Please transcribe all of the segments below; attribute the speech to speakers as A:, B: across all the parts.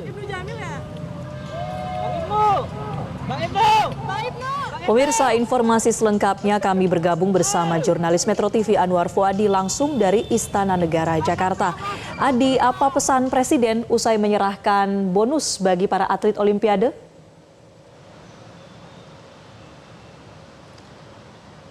A: Ibnu Jamil ya? Bang Ibnu! Bang Ibnu! Bang Ibnu!
B: Pemirsa, informasi selengkapnya kami bergabung bersama jurnalis Metro TV Anwar Fuadi langsung dari Istana Negara, Jakarta. Adi, apa pesan Presiden usai menyerahkan bonus bagi para atlet Olimpiade?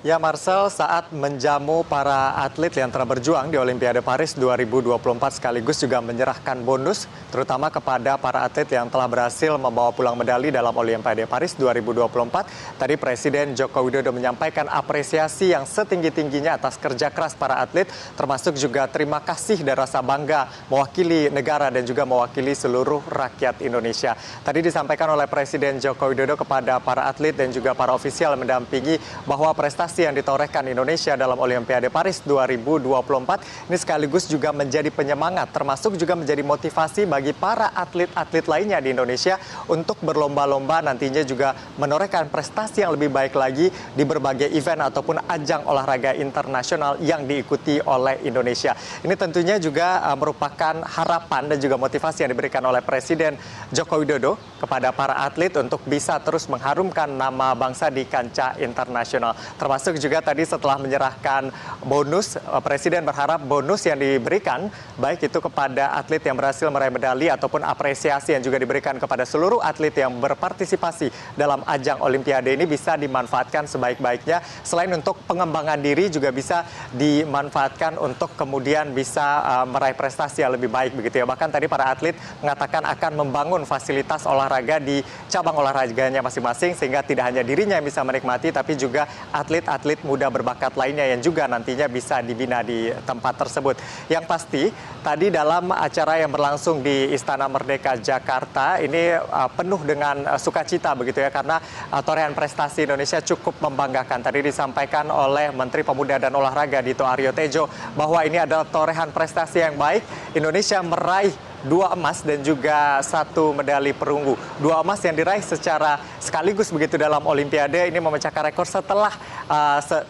C: Ya Marcel, saat menjamu para atlet yang telah berjuang di Olimpiade Paris 2024 sekaligus juga menyerahkan bonus terutama kepada para atlet yang telah berhasil membawa pulang medali dalam Olimpiade Paris 2024. Tadi Presiden Joko Widodo menyampaikan apresiasi yang setinggi-tingginya atas kerja keras para atlet, termasuk juga terima kasih dan rasa bangga mewakili negara dan juga mewakili seluruh rakyat Indonesia. Tadi disampaikan oleh Presiden Joko Widodo kepada para atlet dan juga para ofisial yang mendampingi bahwa prestasi yang ditorehkan Indonesia dalam Olimpiade Paris 2024 ini sekaligus juga menjadi penyemangat, termasuk juga menjadi motivasi bagi para atlet-atlet lainnya di Indonesia untuk berlomba-lomba nantinya juga menorehkan prestasi yang lebih baik lagi di berbagai event ataupun ajang olahraga internasional yang diikuti oleh Indonesia. Ini tentunya juga merupakan harapan dan juga motivasi yang diberikan oleh Presiden Joko Widodo kepada para atlet untuk bisa terus mengharumkan nama bangsa di kancah internasional. Termasuk juga tadi setelah menyerahkan bonus, Presiden berharap bonus yang diberikan baik itu kepada atlet yang berhasil meraih medali ataupun apresiasi yang juga diberikan kepada seluruh atlet yang berpartisipasi dalam ajang Olimpiade ini bisa dimanfaatkan sebaik-baiknya. Selain untuk pengembangan diri juga bisa dimanfaatkan untuk kemudian bisa meraih prestasi yang lebih baik begitu ya. Bahkan tadi para atlet mengatakan akan membangun fasilitas olahraga di cabang olahraganya masing-masing sehingga tidak hanya dirinya yang bisa menikmati tapi juga atlet muda berbakat lainnya yang juga nantinya bisa dibina di tempat tersebut. Yang pasti, tadi dalam acara yang berlangsung di Istana Merdeka Jakarta ini penuh dengan sukacita begitu ya, karena torehan prestasi Indonesia cukup membanggakan. Tadi disampaikan oleh Menteri Pemuda dan Olahraga Dito Aryo Tejo bahwa ini adalah torehan prestasi yang baik. Indonesia meraih 2 emas dan juga 1 medali perunggu. 2 emas yang diraih secara sekaligus begitu dalam Olimpiade ini memecahkan rekor setelah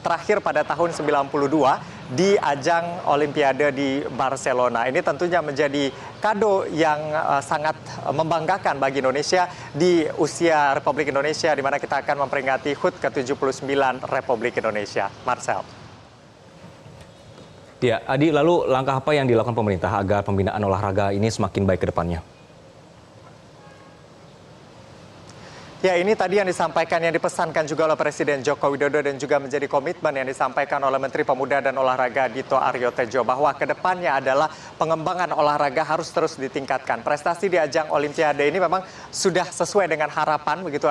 C: terakhir pada tahun 92 di ajang Olimpiade di Barcelona. Ini tentunya menjadi kado yang sangat membanggakan bagi Indonesia di usia Republik Indonesia di mana kita akan memperingati HUT ke-79 Republik Indonesia. Marcel.
D: Ya, Adi, lalu langkah apa yang dilakukan pemerintah agar pembinaan olahraga ini semakin baik ke depannya?
C: Ya, ini tadi yang disampaikan, yang dipesankan juga oleh Presiden Joko Widodo dan juga menjadi komitmen yang disampaikan oleh Menteri Pemuda dan Olahraga Dito Aryo Tejo bahwa kedepannya adalah pengembangan olahraga harus terus ditingkatkan. Prestasi di ajang Olimpiade ini memang sudah sesuai dengan harapan begitu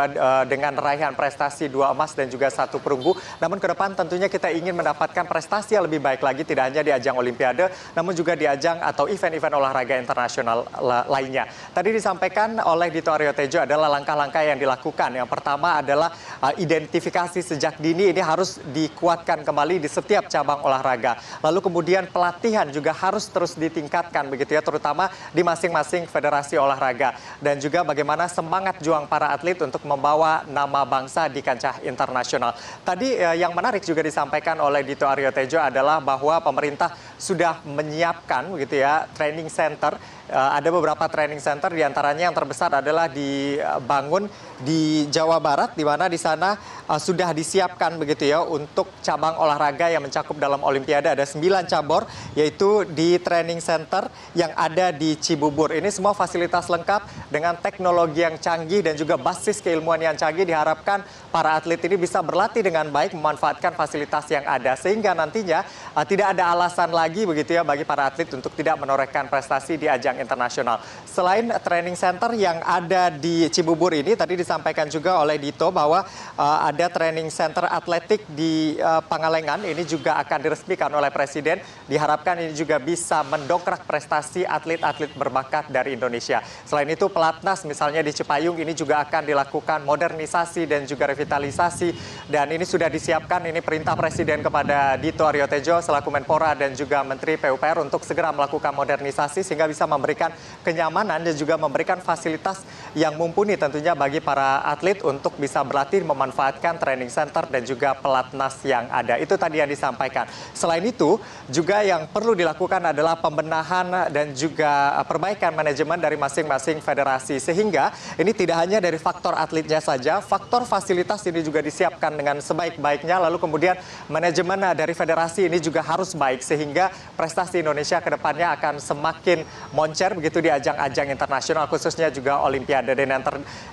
C: dengan raihan prestasi 2 emas dan juga 1 perunggu. Namun ke depan tentunya kita ingin mendapatkan prestasi yang lebih baik lagi tidak hanya di ajang Olimpiade namun juga di ajang atau event-event olahraga internasional lainnya. Tadi disampaikan oleh Dito Aryo Tejo adalah langkah-langkah yang dilakukan. Yang pertama adalah identifikasi sejak dini ini harus dikuatkan kembali di setiap cabang olahraga. Lalu kemudian pelatihan juga harus terus ditingkatkan begitu ya, terutama di masing-masing federasi olahraga. Dan juga bagaimana semangat juang para atlet untuk membawa nama bangsa di kancah internasional. Tadi yang menarik juga disampaikan oleh Dito Aryo Tejo adalah bahwa pemerintah sudah menyiapkan begitu ya training center. Ada beberapa training center diantaranya yang terbesar adalah dibangun di Jawa Barat di mana di sana sudah disiapkan begitu ya untuk cabang olahraga yang mencakup dalam Olimpiade ada 9 cabur yaitu di training center yang ada di Cibubur. Ini semua fasilitas lengkap dengan teknologi yang canggih dan juga basis keilmuan yang canggih. Diharapkan para atlet ini bisa berlatih dengan baik memanfaatkan fasilitas yang ada sehingga nantinya tidak ada alasan lagi begitu ya bagi para atlet untuk tidak menorehkan prestasi di ajang internasional. Selain training center yang ada di Cibubur ini, tadi disampaikan juga oleh Dito bahwa ada training center atletik di Pangalengan. Ini juga akan diresmikan oleh Presiden. Diharapkan ini juga bisa mendongkrak prestasi atlet-atlet berbakat dari Indonesia. Selain itu, pelatnas misalnya di Cipayung ini juga akan dilakukan modernisasi dan juga revitalisasi. Dan ini sudah disiapkan, ini perintah Presiden kepada Dito Aryo Tejo selaku Menpora dan juga Menteri PUPR untuk segera melakukan modernisasi sehingga bisa membangun memberikan kenyamanan dan juga memberikan fasilitas yang mumpuni tentunya bagi para atlet untuk bisa berlatih memanfaatkan training center dan juga pelatnas yang ada. Itu tadi yang disampaikan. Selain itu, juga yang perlu dilakukan adalah pembenahan dan juga perbaikan manajemen dari masing-masing federasi. Sehingga ini tidak hanya dari faktor atletnya saja, faktor fasilitas ini juga disiapkan dengan sebaik-baiknya. Lalu kemudian manajemen dari federasi ini juga harus baik sehingga prestasi Indonesia ke depannya akan semakin moncer begitu di ajang-ajang internasional khususnya juga Olimpiade. Dan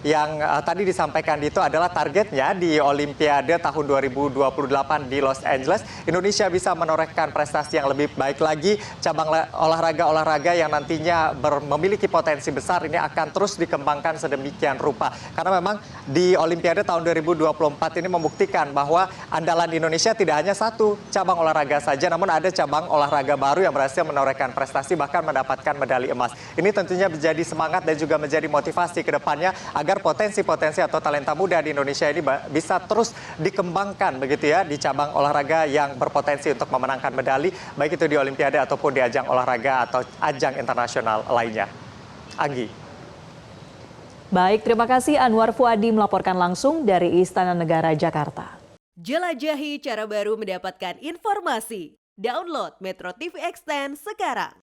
C: yang tadi disampaikan itu adalah targetnya di Olimpiade tahun 2028 di Los Angeles, Indonesia bisa menorehkan prestasi yang lebih baik lagi. Cabang olahraga yang nantinya memiliki potensi besar ini akan terus dikembangkan sedemikian rupa. Karena memang di Olimpiade tahun 2024 ini membuktikan bahwa andalan Indonesia tidak hanya satu cabang olahraga saja, namun ada cabang olahraga baru yang berhasil menorehkan prestasi bahkan mendapatkan medali emas. Ini tentunya menjadi semangat dan juga menjadi motivasi ke depannya agar potensi-potensi atau talenta muda di Indonesia ini bisa terus dikembangkan begitu ya di cabang olahraga yang berpotensi untuk memenangkan medali baik itu di Olimpiade ataupun di ajang olahraga atau ajang internasional lainnya. Anggi.
B: Baik, terima kasih Anwar Fuadi melaporkan langsung dari Istana Negara Jakarta.
E: Jelajahi cara baru mendapatkan informasi. Download Metro TV Extend sekarang.